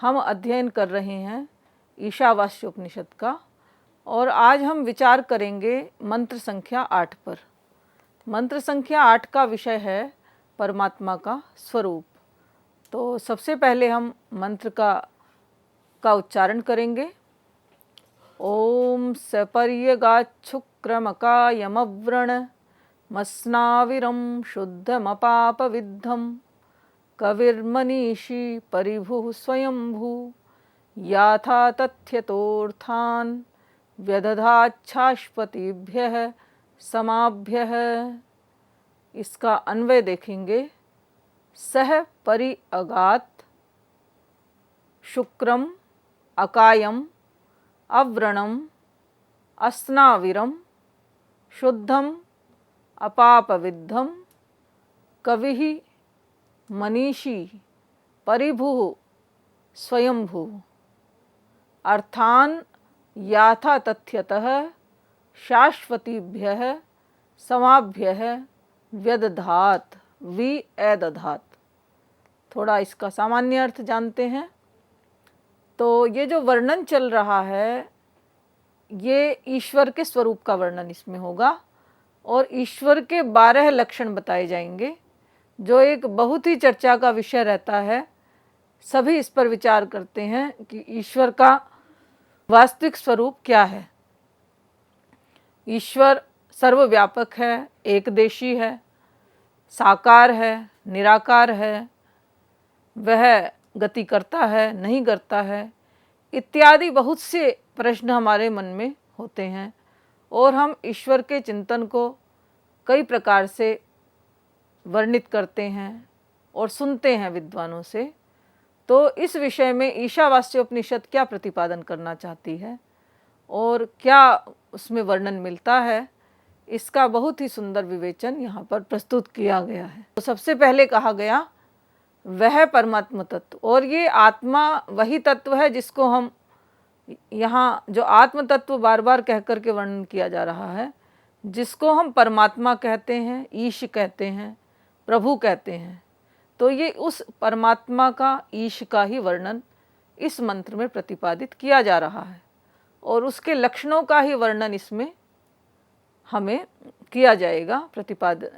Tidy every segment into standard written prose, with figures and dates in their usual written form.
हम अध्ययन कर रहे हैं ईशावास्य उपनिषद का और आज हम विचार करेंगे मंत्र संख्या 8 पर। मंत्र संख्या 8 का विषय है परमात्मा का स्वरूप। तो सबसे पहले हम मंत्र का उच्चारण करेंगे। ओम सपर्यगाच्छुक्रमकायमव्रण मस्नाविरं शुद्धमपापविद्धं कविर्मनीषी परिभुः स्वयंभू याथा तथ्यतोऽर्थान् व्यदधाच्छाश्वतीभ्यः समाभ्यः। इसका अन्वय देखेंगे। सह परि अगात शुक्रम अकायम अव्रणम अस्नाविरम शुद्धम अपापविद्धम कविः मनीषी परिभुः स्वयंभू अर्थान याथा तथ्यतः शाश्वतीभ्यः समाभ्यः व्यदधात विएदधात। थोड़ा इसका सामान्य अर्थ जानते हैं। तो ये जो वर्णन चल रहा है ये ईश्वर के स्वरूप का वर्णन इसमें होगा और ईश्वर के 12 लक्षण बताए जाएंगे, जो एक बहुत ही चर्चा का विषय रहता है। सभी इस पर विचार करते हैं कि ईश्वर का वास्तविक स्वरूप क्या है। ईश्वर सर्वव्यापक है, एकदेशी है, साकार है, निराकार है, वह गति करता है, नहीं करता है, इत्यादि बहुत से प्रश्न हमारे मन में होते हैं और हम ईश्वर के चिंतन को कई प्रकार से वर्णित करते हैं और सुनते हैं विद्वानों से। तो इस विषय में ईशावास्य उपनिषद क्या प्रतिपादन करना चाहती है और क्या उसमें वर्णन मिलता है, इसका बहुत ही सुंदर विवेचन यहाँ पर प्रस्तुत किया गया है। तो सबसे पहले कहा गया वह परमात्मा तत्व, और ये आत्मा वही तत्व है जिसको हम यहाँ जो आत्म तत्व बार बार कह कर के वर्णन किया जा रहा है, जिसको हम परमात्मा कहते हैं, ईश कहते हैं, प्रभु कहते हैं। तो ये उस परमात्मा का, ईश का ही वर्णन इस मंत्र में प्रतिपादित किया जा रहा है और उसके लक्षणों का ही वर्णन इसमें हमें किया जाएगा।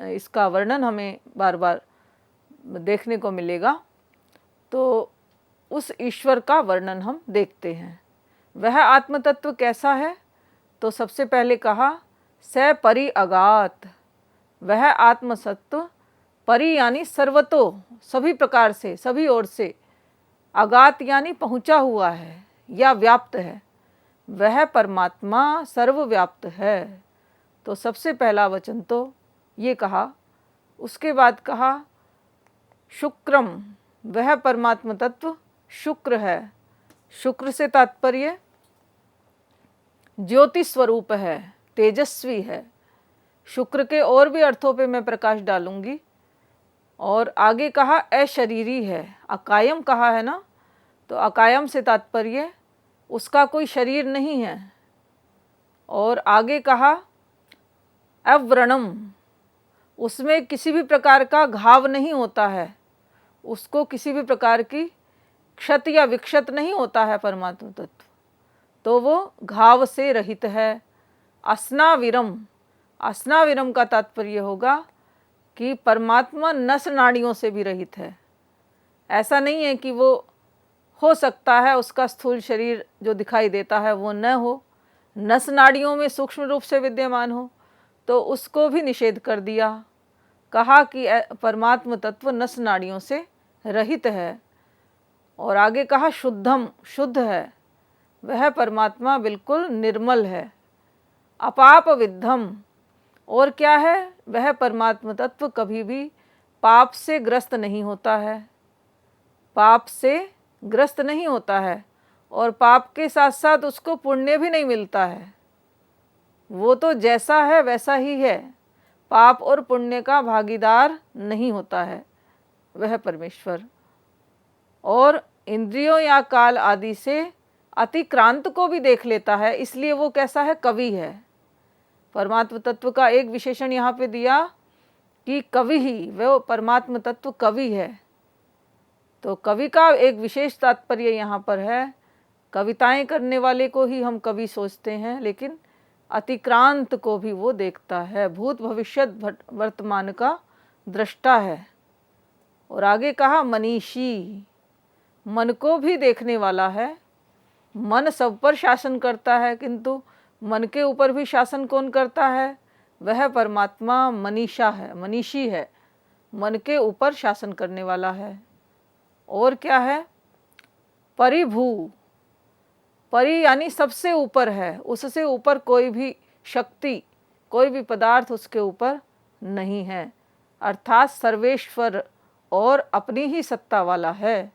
इसका वर्णन हमें बार बार देखने को मिलेगा। तो उस ईश्वर का वर्णन हम देखते हैं। वह आत्म तत्व कैसा है? तो सबसे पहले कहा स परि अगात। वह आत्म सत्व परि यानी सर्वतो, सभी प्रकार से, सभी ओर से, अगात यानी पहुँचा हुआ है या व्याप्त है। वह परमात्मा सर्वव्याप्त है। तो सबसे पहला वचन तो ये कहा। उसके बाद कहा शुक्रम, वह परमात्मा तत्व शुक्र है। शुक्र से तात्पर्य ज्योति स्वरूप है, तेजस्वी है। शुक्र के और भी अर्थों पे मैं प्रकाश डालूंगी। और आगे कहा अशरीरी है। अकायम कहा है ना, तो अकायम से तात्पर्य उसका कोई शरीर नहीं है। और आगे कहा अव्रणम, उसमें किसी भी प्रकार का घाव नहीं होता है, उसको किसी भी प्रकार की क्षति या विक्षत नहीं होता है परमात्मा तत्व, तो वो घाव से रहित है। अस्नाविरम, अस्नाविरम का तात्पर्य होगा कि परमात्मा नस नाड़ियों से भी रहित है। ऐसा नहीं है कि वो हो सकता है उसका स्थूल शरीर जो दिखाई देता है वो न हो, नस नाड़ियों में सूक्ष्म रूप से विद्यमान हो, तो उसको भी निषेध कर दिया। कहा कि परमात्मा तत्व नस नाड़ियों से रहित है। और आगे कहा शुद्धम, शुद्ध है। वह परमात्मा बिल्कुल निर्मल है। अपाप विद्धम, और क्या है? वह परमात्मा तत्व कभी भी पाप से ग्रस्त नहीं होता है, पाप से ग्रस्त नहीं होता है। और पाप के साथ साथ उसको पुण्य भी नहीं मिलता है। वो तो जैसा है वैसा ही है, पाप और पुण्य का भागीदार नहीं होता है वह परमेश्वर। और इंद्रियों या काल आदि से अतिक्रांत को भी देख लेता है, इसलिए वो कैसा है? कवि है। परमात्म तत्व का एक विशेषण यहाँ पे दिया कि कवि ही, वो परमात्म तत्व कवि है। तो कवि का एक विशेष तात्पर्य यहाँ पर है, कविताएं करने वाले को ही हम कवि सोचते हैं, लेकिन अतिक्रांत को भी वो देखता है, भूत भविष्य वर्तमान का दृष्टा है। और आगे कहा मनीषी, मन को भी देखने वाला है। मन सब पर शासन करता है, किंतु मन के ऊपर भी शासन कौन करता है? वह परमात्मा मनीषा है, मनीषी है, मन के ऊपर शासन करने वाला है। और क्या है? परिभू, परि यानी सबसे ऊपर है, उससे ऊपर कोई भी शक्ति, कोई भी पदार्थ उसके ऊपर नहीं है, अर्थात सर्वेश्वर और अपनी ही सत्ता वाला है।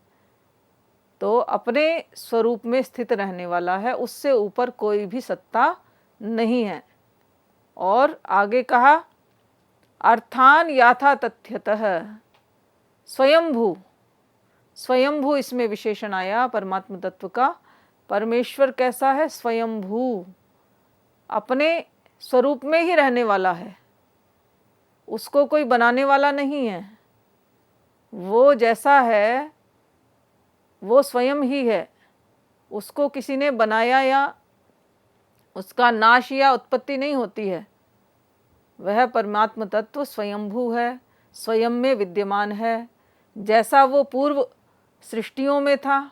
तो अपने स्वरूप में स्थित रहने वाला है, उससे ऊपर कोई भी सत्ता नहीं है। और आगे कहा अर्थान याथा तथ्यतः स्वयंभू, स्वयंभू इसमें विशेषण आया परमात्म तत्व का। परमेश्वर कैसा है? स्वयंभू, अपने स्वरूप में ही रहने वाला है, उसको कोई बनाने वाला नहीं है। वो जैसा है वो स्वयं ही है, उसको किसी ने बनाया या उसका नाश या उत्पत्ति नहीं होती है। वह परमात्म तत्व स्वयंभू है, स्वयं में विद्यमान है। जैसा वो पूर्व सृष्टियों में था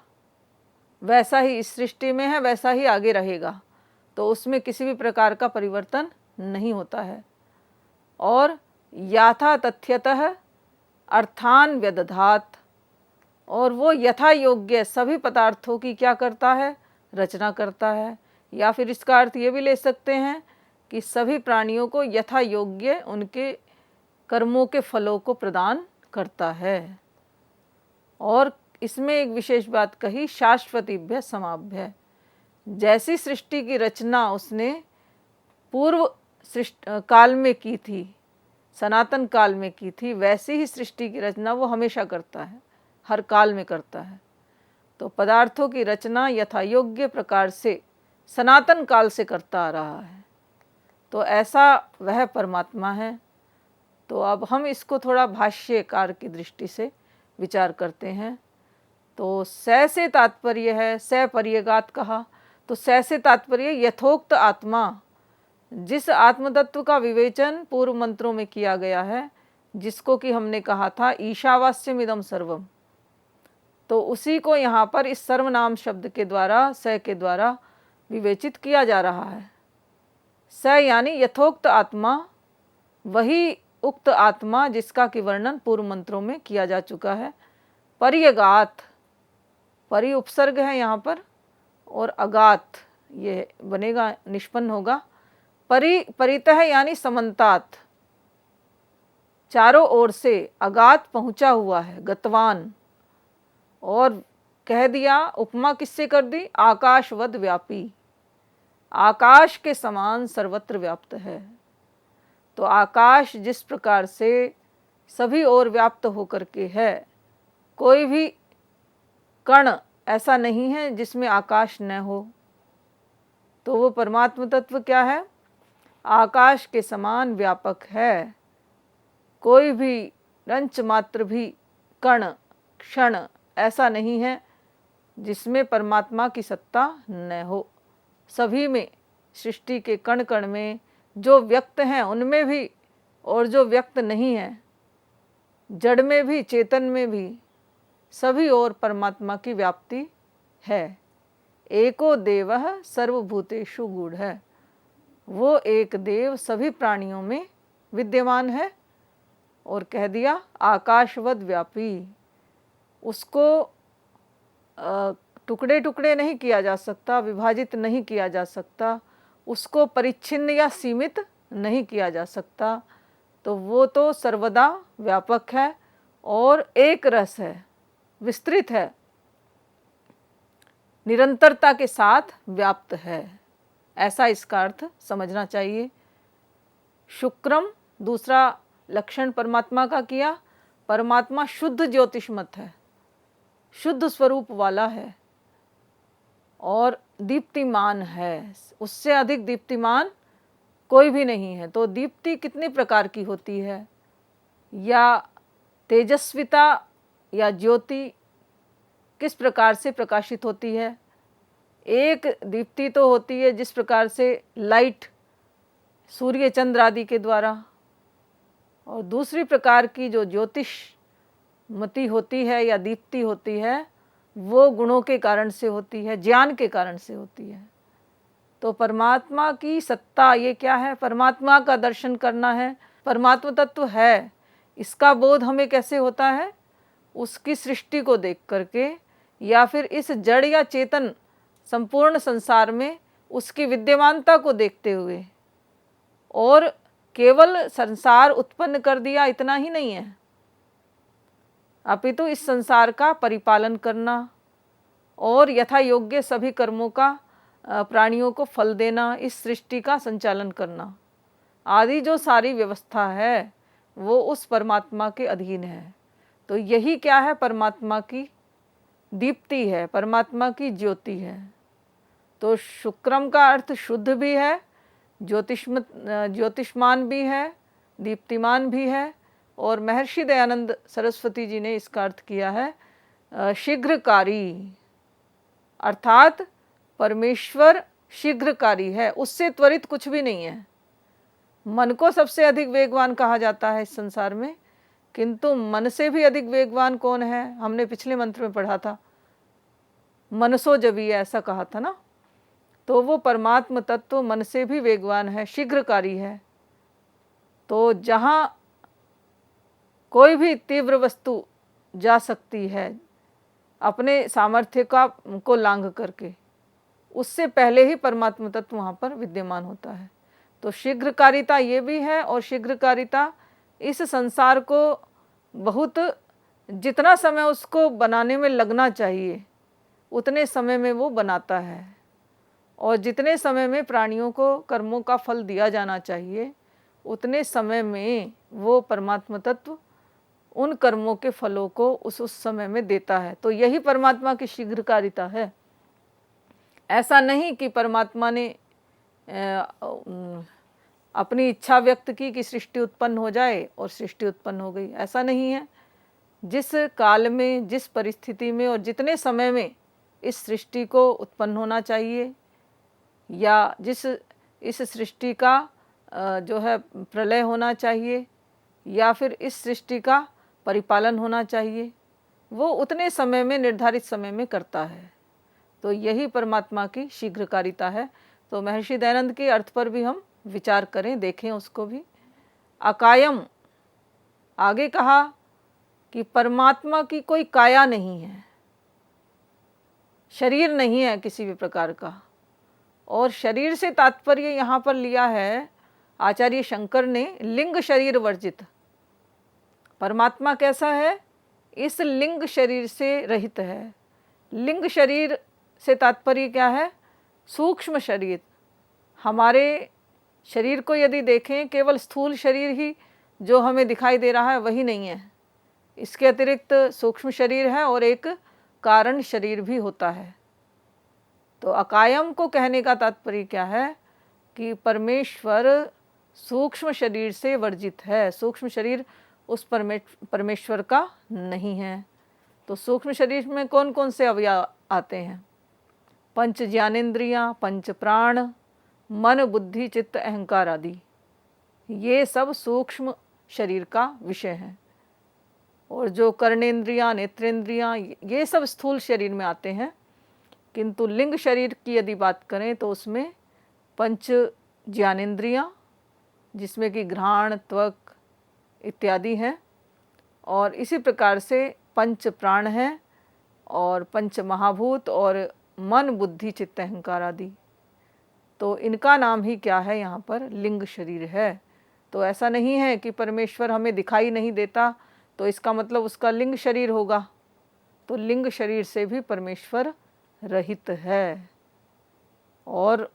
वैसा ही इस सृष्टि में है, वैसा ही आगे रहेगा। तो उसमें किसी भी प्रकार का परिवर्तन नहीं होता है। और याथा तथ्यतः अर्थान व्यदधात, और वो यथा योग्य सभी पदार्थों की क्या करता है? रचना करता है। या फिर इसका अर्थ ये भी ले सकते हैं कि सभी प्राणियों को यथा योग्य उनके कर्मों के फलों को प्रदान करता है। और इसमें एक विशेष बात कही, शाश्वतीभ्य समाभ्य, जैसी सृष्टि की रचना उसने पूर्व काल में की थी, सनातन काल में की थी, वैसी ही सृष्टि की रचना वो हमेशा करता है, हर काल में करता है। तो पदार्थों की रचना यथा योग्य प्रकार से सनातन काल से करता आ रहा है। तो ऐसा वह परमात्मा है। तो अब हम इसको थोड़ा भाष्यकार की दृष्टि से विचार करते हैं। तो स से तात्पर्य है, स पर्यगात कहा, तो स से तात्पर्य यथोक्त आत्मा, जिस आत्मतत्व का विवेचन पूर्व मंत्रों में किया गया है, जिसको कि हमने कहा था ईशावास्यमिदं सर्वम, तो उसी को यहाँ पर इस सर्वनाम शब्द के द्वारा, स के द्वारा विवेचित किया जा रहा है। स यानी यथोक्त आत्मा, वही उक्त आत्मा जिसका कि वर्णन पूर्व मंत्रों में किया जा चुका है। पर्यगात, परि उपसर्ग है यहाँ पर, और अगात ये बनेगा, निष्पन्न होगा। परितः यानी समन्तात, चारों ओर से, अगात पहुँचा हुआ है, गतवान। और कह दिया, उपमा किससे कर दी? आकाशवद व्यापी, आकाश के समान सर्वत्र व्याप्त है। तो आकाश जिस प्रकार से सभी ओर व्याप्त होकर के है, कोई भी कण ऐसा नहीं है जिसमें आकाश न हो। तो वो परमात्म तत्व क्या है? आकाश के समान व्यापक है। कोई भी रंच मात्र भी कण क्षण ऐसा नहीं है जिसमें परमात्मा की सत्ता न हो। सभी में, सृष्टि के कण कण में जो व्यक्त हैं उनमें भी, और जो व्यक्त नहीं है, जड़ में भी चेतन में भी, सभी ओर परमात्मा की व्याप्ति है। एको देवः सर्वभूतेषु गूढ़ः, वो एक देव सभी प्राणियों में विद्यमान है। और कह दिया आकाशवद व्यापी, उसको टुकड़े टुकड़े नहीं किया जा सकता, विभाजित नहीं किया जा सकता, उसको परिच्छिन्न या सीमित नहीं किया जा सकता। तो वो तो सर्वदा व्यापक है और एक रस है, विस्तृत है, निरंतरता के साथ व्याप्त है, ऐसा इसका अर्थ समझना चाहिए। शुक्रम दूसरा लक्षण परमात्मा का किया। परमात्मा शुद्ध ज्योतिष्मत है, शुद्ध स्वरूप वाला है और दीप्तिमान है, उससे अधिक दीप्तिमान कोई भी नहीं है। तो दीप्ति कितनी प्रकार की होती है? या तेजस्विता या ज्योति किस प्रकार से प्रकाशित होती है। एक दीप्ति तो होती है जिस प्रकार से लाइट सूर्य चंद्र आदि के द्वारा, और दूसरी प्रकार की जो ज्योतिषमती होती है या दीप्ति होती है वो गुणों के कारण से होती है, ज्ञान के कारण से होती है। तो परमात्मा की सत्ता ये क्या है, परमात्मा का दर्शन करना है। परमात्मा तत्व है, इसका बोध हमें कैसे होता है, उसकी सृष्टि को देख करके, या फिर इस जड़ या चेतन संपूर्ण संसार में उसकी विद्यमानता को देखते हुए। और केवल संसार उत्पन्न कर दिया इतना ही नहीं है, अपितु इस संसार का परिपालन करना और यथा योग्य सभी कर्मों का प्राणियों को फल देना, इस सृष्टि का संचालन करना आदि जो सारी व्यवस्था है वो उस परमात्मा के अधीन है। तो यही क्या है, परमात्मा की दीप्ति है, परमात्मा की ज्योति है। तो शुक्रम का अर्थ शुद्ध भी है, ज्योतिष्मान भी है, दीप्तिमान भी है। और महर्षि दयानंद सरस्वती जी ने इसका अर्थ किया है शीघ्रकारी, अर्थात परमेश्वर शीघ्रकारी है, उससे त्वरित कुछ भी नहीं है। मन को सबसे अधिक वेगवान कहा जाता है इस संसार में, किंतु मन से भी अधिक वेगवान कौन है, हमने पिछले मंत्र में पढ़ा था, मनसो जभी, ऐसा कहा था ना। तो वो परमात्म तत्व मन से भी वेगवान है, शीघ्रकारी है। तो जहाँ कोई भी तीव्र वस्तु जा सकती है अपने सामर्थ्य को लांघ करके, उससे पहले ही परमात्म तत्व वहाँ पर विद्यमान होता है। तो शीघ्रकारिता ये भी है, और शीघ्रकारिता इस संसार को बहुत, जितना समय उसको बनाने में लगना चाहिए उतने समय में वो बनाता है, और जितने समय में प्राणियों को कर्मों का फल दिया जाना चाहिए उतने समय में वो परमात्मा तत्व उन कर्मों के फलों को उस समय में देता है। तो यही परमात्मा की शीघ्रकारिता है। ऐसा नहीं कि परमात्मा ने अपनी इच्छा व्यक्त की कि सृष्टि उत्पन्न हो जाए और सृष्टि उत्पन्न हो गई, ऐसा नहीं है। जिस काल में, जिस परिस्थिति में और जितने समय में इस सृष्टि को उत्पन्न होना चाहिए, या जिस इस सृष्टि का जो है प्रलय होना चाहिए, या फिर इस सृष्टि का परिपालन होना चाहिए, वो उतने समय में, निर्धारित समय में करता है। तो यही परमात्मा की शीघ्रकारिता है। तो महर्षि दयानंद के अर्थ पर भी हम विचार करें, देखें उसको भी। अकायम, आगे कहा कि परमात्मा की कोई काया नहीं है, शरीर नहीं है किसी भी प्रकार का। और शरीर से तात्पर्य यहाँ पर लिया है आचार्य शंकर ने लिंग शरीर वर्जित। परमात्मा कैसा है, इस लिंग शरीर से रहित है। लिंग शरीर से तात्पर्य क्या है, सूक्ष्म शरीर। हमारे शरीर को यदि देखें, केवल स्थूल शरीर ही जो हमें दिखाई दे रहा है वही नहीं है, इसके अतिरिक्त सूक्ष्म शरीर है और एक कारण शरीर भी होता है। तो अकायम को कहने का तात्पर्य क्या है कि परमेश्वर सूक्ष्म शरीर से वर्जित है, सूक्ष्म शरीर उस परमेश्वर का नहीं है। तो सूक्ष्म शरीर में कौन कौन से अवयव आते हैं, पंच ज्ञानेंद्रियां, पंच प्राण, मन, बुद्धि, चित्त, अहंकार आदि, ये सब सूक्ष्म शरीर का विषय है। और जो कर्णेंद्रियां, नेत्रेंद्रियां, ये सब स्थूल शरीर में आते हैं। किंतु लिंग शरीर की यदि बात करें तो उसमें पंच ज्ञानेंद्रियां, जिसमें कि घ्राण, त्वक इत्यादि हैं, और इसी प्रकार से पंच प्राण हैं, और पंच महाभूत, और मन, बुद्धि, चित्त, अहंकार आदि। तो इनका नाम ही क्या है, यहाँ पर लिंग शरीर है। तो ऐसा नहीं है कि परमेश्वर हमें दिखाई नहीं देता तो इसका मतलब उसका लिंग शरीर होगा। तो लिंग शरीर से भी परमेश्वर रहित है। और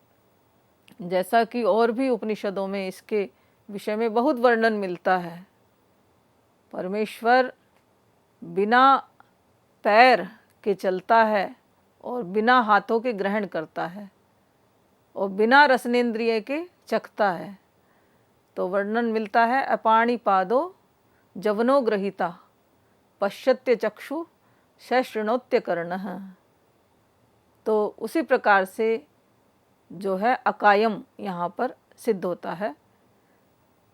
जैसा कि और भी उपनिषदों में इसके विषय में बहुत वर्णन मिलता है, परमेश्वर बिना पैर के चलता है और बिना हाथों के ग्रहण करता है और बिना रसनेन्द्रिय के चखता है। तो वर्णन मिलता है, अपाणि पादो जवनो ग्रहीता पश्यत्य चक्षु स शृणोत्य कर्णः। तो उसी प्रकार से जो है अकायम यहाँ पर सिद्ध होता है।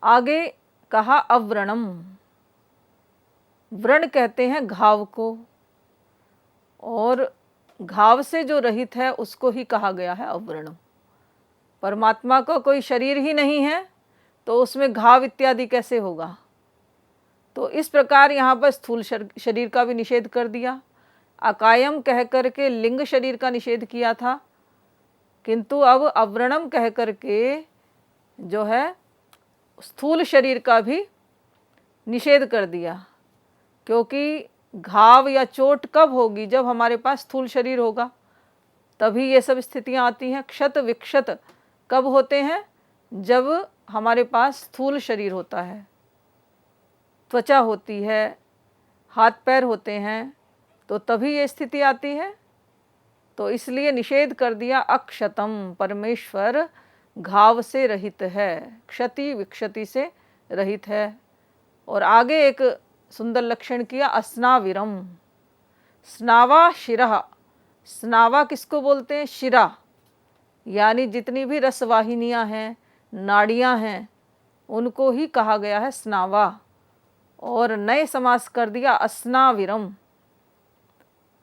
आगे कहा अव्रणम। व्रण कहते हैं घाव को, और घाव से जो रहित है उसको ही कहा गया है अव्रणम। परमात्मा को कोई शरीर ही नहीं है तो उसमें घाव इत्यादि कैसे होगा। तो इस प्रकार यहाँ पर स्थूल शरीर का भी निषेध कर दिया। अकायम कह कर के लिंग शरीर का निषेध किया था, किंतु अब अव्रणम कह कर के जो है स्थूल शरीर का भी निषेध कर दिया। क्योंकि घाव या चोट कब होगी, जब हमारे पास स्थूल शरीर होगा, तभी ये सब स्थितियां आती हैं। क्षत विक्षत कब होते हैं, जब हमारे पास स्थूल शरीर होता है, त्वचा होती है, हाथ पैर होते हैं, तो तभी ये स्थिति आती है। तो इसलिए निषेध कर दिया अक्षतम, परमेश्वर घाव से रहित है, क्षति विक्षति से रहित है। और आगे एक सुंदर लक्षण किया अस्नाविरम। स्नावा शिरः। स्नावा किसको बोलते हैं, शिरा, यानी जितनी भी रसवाहिनियाँ हैं, नाड़ियाँ हैं, उनको ही कहा गया है स्नावा। और नए समास कर दिया अस्नाविरम,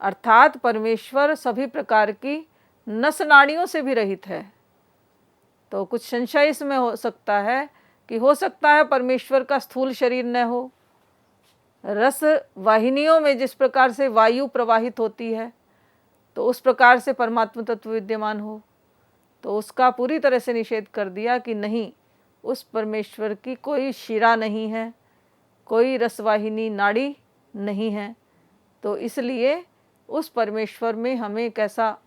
अर्थात परमेश्वर सभी प्रकार की नस नाड़ियों से भी रहित है। तो कुछ संशय इसमें हो सकता है कि हो सकता है परमेश्वर का स्थूल शरीर न हो, रस वाहिनियों में जिस प्रकार से वायु प्रवाहित होती है तो उस प्रकार से परमात्मा तत्व विद्यमान हो। तो उसका पूरी तरह से निषेध कर दिया कि नहीं, उस परमेश्वर की कोई शिरा नहीं है, कोई रसवाहिनी नाड़ी नहीं है। तो इसलिए उस परमेश्वर में हमें कैसा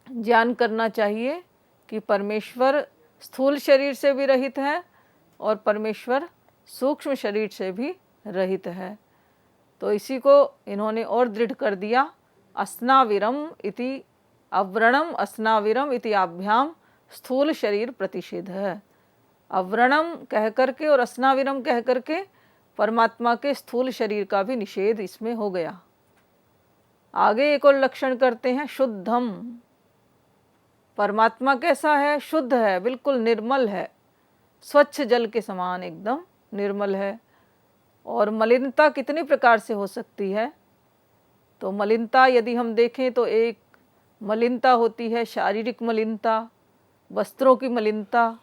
ज्ञान करना चाहिए कि परमेश्वर स्थूल शरीर से भी रहित है और परमेश्वर सूक्ष्म शरीर से भी रहित है। तो इसी को इन्होंने और दृढ़ कर दिया। अस्नाविरम इति अव्रणम अस्नाविरम इति आभ्याम स्थूल शरीर प्रतिषेध है। अव्रणम कह करके और अस्नाविरम कह करके परमात्मा के स्थूल शरीर का भी निषेध इसमें हो गया। आगे एक और लक्षण करते हैं शुद्धम। परमात्मा कैसा है, शुद्ध है, बिल्कुल निर्मल है, स्वच्छ जल के समान एकदम निर्मल है। और मलिनता कितनी प्रकार से हो सकती है, तो मलिनता यदि हम देखें तो एक मलिनता होती है शारीरिक मलिनता, वस्त्रों की मलिनता।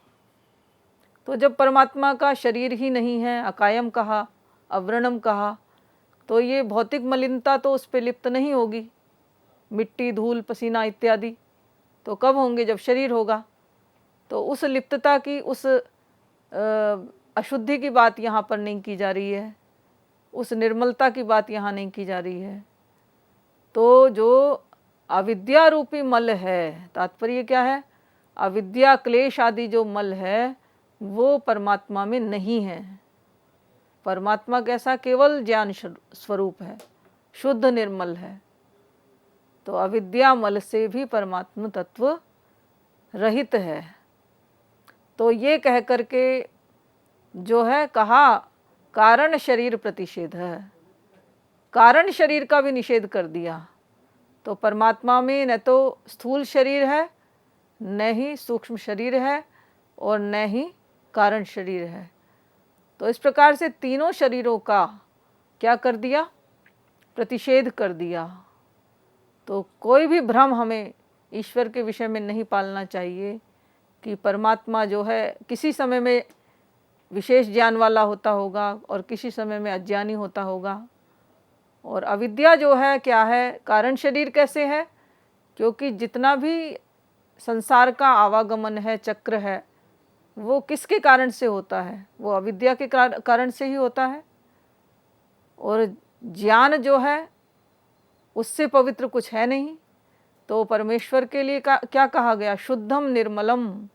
तो जब परमात्मा का शरीर ही नहीं है, अकायम कहा, अव्रणम कहा, तो ये भौतिक मलिनता तो उस पर लिप्त नहीं होगी, मिट्टी धूल पसीना इत्यादि। तो कब होंगे, जब शरीर होगा। तो उस लिप्तता की, उस अशुद्धि की बात यहाँ पर नहीं की जा रही है, उस निर्मलता की बात यहाँ नहीं की जा रही है। तो जो अविद्या रूपी मल है, तात्पर्य क्या है, अविद्या क्लेश आदि जो मल है वो परमात्मा में नहीं है। परमात्मा कैसा, केवल ज्ञान स्वरूप है, शुद्ध निर्मल है। तो अविद्या मल से भी परमात्मा तत्व रहित है। तो ये कह करके जो है कहा कारण शरीर प्रतिषेध है, कारण शरीर का भी निषेध कर दिया। तो परमात्मा में न तो स्थूल शरीर है, न ही सूक्ष्म शरीर है, और न ही कारण शरीर है। तो इस प्रकार से तीनों शरीरों का क्या कर दिया, प्रतिषेध कर दिया। तो कोई भी भ्रम हमें ईश्वर के विषय में नहीं पालना चाहिए कि परमात्मा जो है किसी समय में विशेष ज्ञान वाला होता होगा और किसी समय में अज्ञानी होता होगा। और अविद्या जो है क्या है, कारण शरीर कैसे है, क्योंकि जितना भी संसार का आवागमन है, चक्र है, वो किसके कारण से होता है, वो अविद्या के कारण से ही होता है। और ज्ञान जो है उससे पवित्र कुछ है नहीं। तो परमेश्वर के लिए क्या कहा गया, शुद्धम निर्मलम।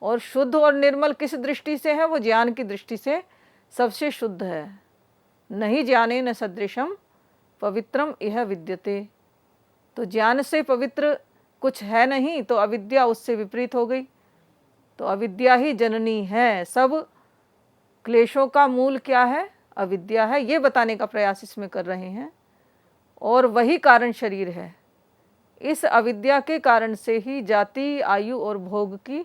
और शुद्ध और निर्मल किस दृष्टि से है, वो ज्ञान की दृष्टि से सबसे शुद्ध है। नहीं ज्ञाने न सदृशम पवित्रम इह विद्यते। तो ज्ञान से पवित्र कुछ है नहीं, तो अविद्या उससे विपरीत हो गई। तो अविद्या ही जननी है, सब क्लेशों का मूल क्या है, अविद्या है, ये बताने का प्रयास इसमें कर रहे हैं। और वही कारण शरीर है। इस अविद्या के कारण से ही जाति, आयु और भोग की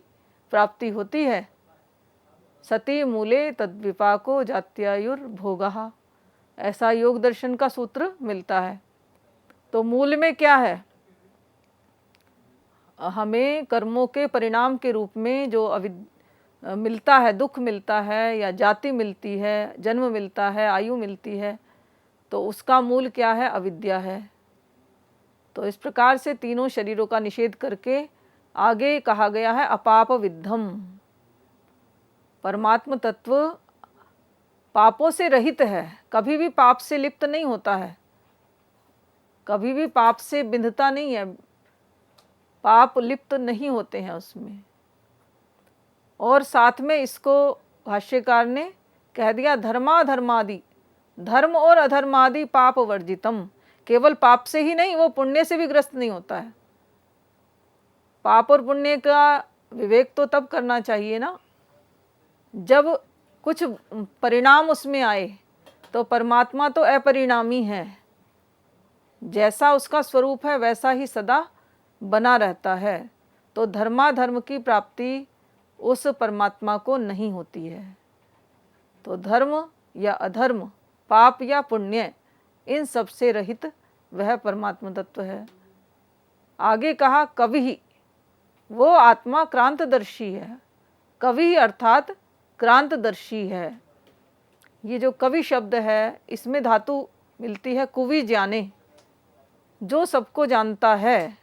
प्राप्ति होती है। सति मूले तद्विपाको जात्यायुर्भोगः, ऐसा योग दर्शन का सूत्र मिलता है। तो मूल में क्या है? हमें कर्मों के परिणाम के रूप में जो मिलता है, दुख मिलता है या जाति मिलती है, जन्म मिलता है, आयु मिलती है, तो उसका मूल क्या है? अविद्या है। तो इस प्रकार से तीनों शरीरों का निषेध करके आगे कहा गया है अपाप विद्धम। परमात्म तत्व पापों से रहित है, कभी भी पाप से लिप्त नहीं होता है, कभी भी पाप से बिंधता नहीं है, पाप लिप्त नहीं होते हैं उसमें। और साथ में इसको भाष्यकार ने कह दिया धर्माधर्मादि, धर्म और अधर्मादि पाप वर्जितम। केवल पाप से ही नहीं, वो पुण्य से भी ग्रस्त नहीं होता है। पाप और पुण्य का विवेक तो तब करना चाहिए ना जब कुछ परिणाम उसमें आए। तो परमात्मा तो अपरिणामी है, जैसा उसका स्वरूप है वैसा ही सदा बना रहता है। तो धर्माधर्म की प्राप्ति उस परमात्मा को नहीं होती है। तो धर्म या अधर्म, पाप या पुण्य, इन सब से रहित वह परमात्मा तत्व है। आगे कहा कवि, वो आत्मा क्रांतदर्शी है। कवि अर्थात क्रांतदर्शी है। ये जो कवि शब्द है, इसमें धातु मिलती है कुवि ज्ञाने, जो सबको जानता है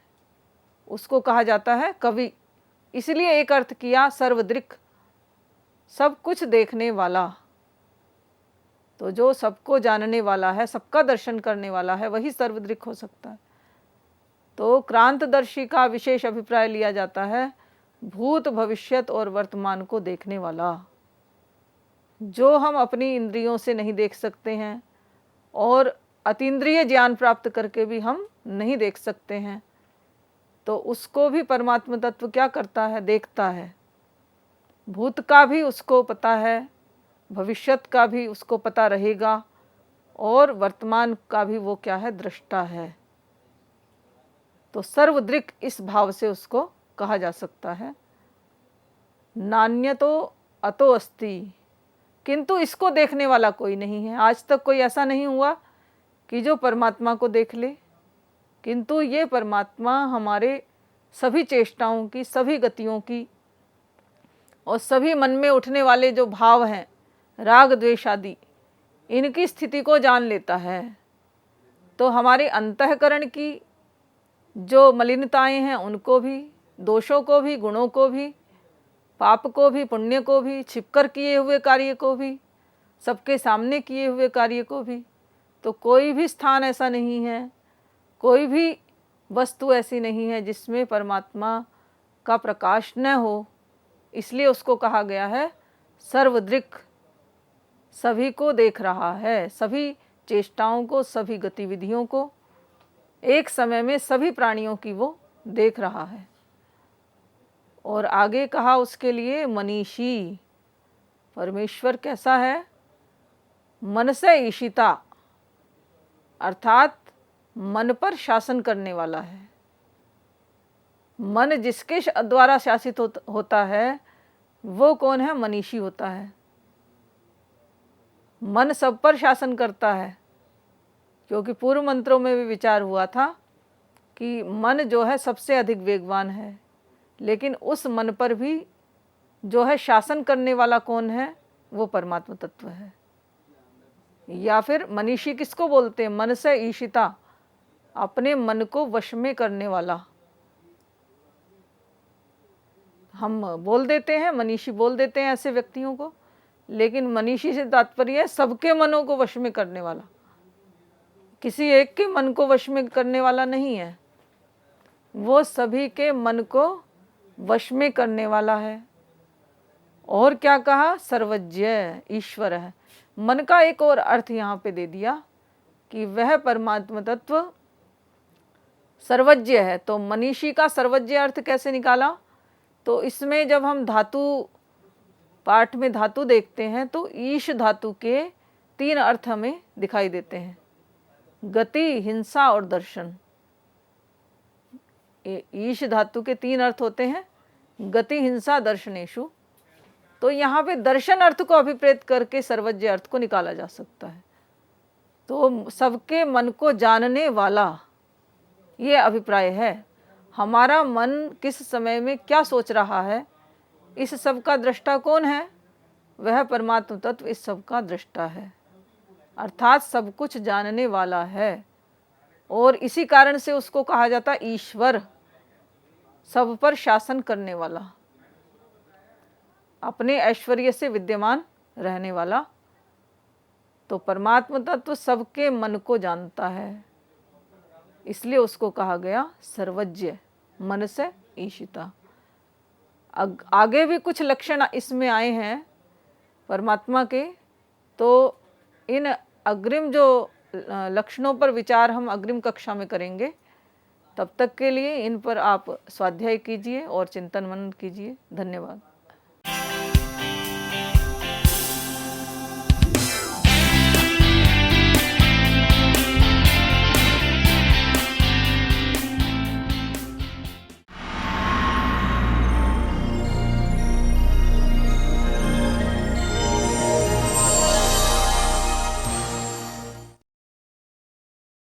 उसको कहा जाता है कवि। इसलिए एक अर्थ किया सर्वदृक्, सब कुछ देखने वाला। तो जो सबको जानने वाला है, सबका दर्शन करने वाला है, वही सर्वदृक् हो सकता है। तो क्रांतदर्शी का विशेष अभिप्राय लिया जाता है भूत, भविष्यत और वर्तमान को देखने वाला, जो हम अपनी इंद्रियों से नहीं देख सकते हैं और अतीन्द्रिय ज्ञान प्राप्त करके भी हम नहीं देख सकते हैं। तो उसको भी परमात्मा तत्व क्या करता है? देखता है। भूत का भी उसको पता है, भविष्यत का भी उसको पता रहेगा, और वर्तमान का भी वो क्या है? दृष्टा है। तो सर्वदृक् इस भाव से उसको कहा जा सकता है। नान्यतो अतो अस्ति, किंतु इसको देखने वाला कोई नहीं है। आज तक कोई ऐसा नहीं हुआ कि जो परमात्मा को देख ले। किंतु ये परमात्मा हमारे सभी चेष्टाओं की, सभी गतियों की और सभी मन में उठने वाले जो भाव हैं, राग द्वेष आदि, इनकी स्थिति को जान लेता है। तो हमारे अंतःकरण की जो मलिनताएं हैं उनको भी, दोषों को भी, गुणों को भी, पाप को भी, पुण्य को भी, छिपकर किए हुए कार्य को भी, सबके सामने किए हुए कार्य को भी। तो कोई भी स्थान ऐसा नहीं है, कोई भी वस्तु ऐसी नहीं है जिसमें परमात्मा का प्रकाश न हो। इसलिए उसको कहा गया है सर्वदृक्, सभी को देख रहा है, सभी चेष्टाओं को, सभी गतिविधियों को, एक समय में सभी प्राणियों की वो देख रहा है। और आगे कहा उसके लिए मनीषी, परमेश्वर कैसा है? मन से ईशिता, अर्थात मन पर शासन करने वाला है। मन जिसके द्वारा शासित होता है वो कौन है? मनीषी होता है। मन सब पर शासन करता है, क्योंकि पूर्व मंत्रों में भी विचार हुआ था कि मन जो है सबसे अधिक वेगवान है, लेकिन उस मन पर भी जो है शासन करने वाला कौन है? वो परमात्मा तत्व है। या फिर मनीषी किसको बोलते हैं? मन से ईशिता, अपने मन को वश में करने वाला। हम बोल देते हैं, मनीषी बोल देते हैं ऐसे व्यक्तियों को, लेकिन मनीषी से तात्पर्य है सबके मनों को वश में करने वाला, किसी एक के मन को वश में करने वाला नहीं है। वो सभी के मन को वश में करने वाला है। और क्या कहा? सर्वज्ञ, ईश्वर है। मन का एक और अर्थ यहाँ पे दे दिया कि वह परमात्मा तत्व सर्वज्ञ है। तो मनीषी का सर्वज्ञ अर्थ कैसे निकाला? तो इसमें जब हम धातु पाठ में धातु देखते हैं तो ईश धातु के तीन अर्थ हमें दिखाई देते हैं, गति, हिंसा और दर्शन। ईश धातु के तीन अर्थ होते हैं, गति, हिंसा, दर्शनेशु। तो यहाँ पे दर्शन अर्थ को अभिप्रेत करके सर्वज्ञ अर्थ को निकाला जा सकता है। तो सबके मन को जानने वाला, ये अभिप्राय है। हमारा मन किस समय में क्या सोच रहा है, इस सब का दृष्टा कौन है? वह परमात्म तत्व इस सब का दृष्टा है, अर्थात सब कुछ जानने वाला है। और इसी कारण से उसको कहा जाता ईश्वर, सब पर शासन करने वाला, अपने ऐश्वर्य से विद्यमान रहने वाला। तो परमात्म तत्व सबके मन को जानता है, इसलिए उसको कहा गया सर्वज्ञ, मन से ईशिता। आगे भी कुछ लक्षण इसमें आए हैं परमात्मा के, तो इन अग्रिम जो लक्षणों पर विचार हम अग्रिम कक्षा में करेंगे। तब तक के लिए इन पर आप स्वाध्याय कीजिए और चिंतन मनन कीजिए। धन्यवाद।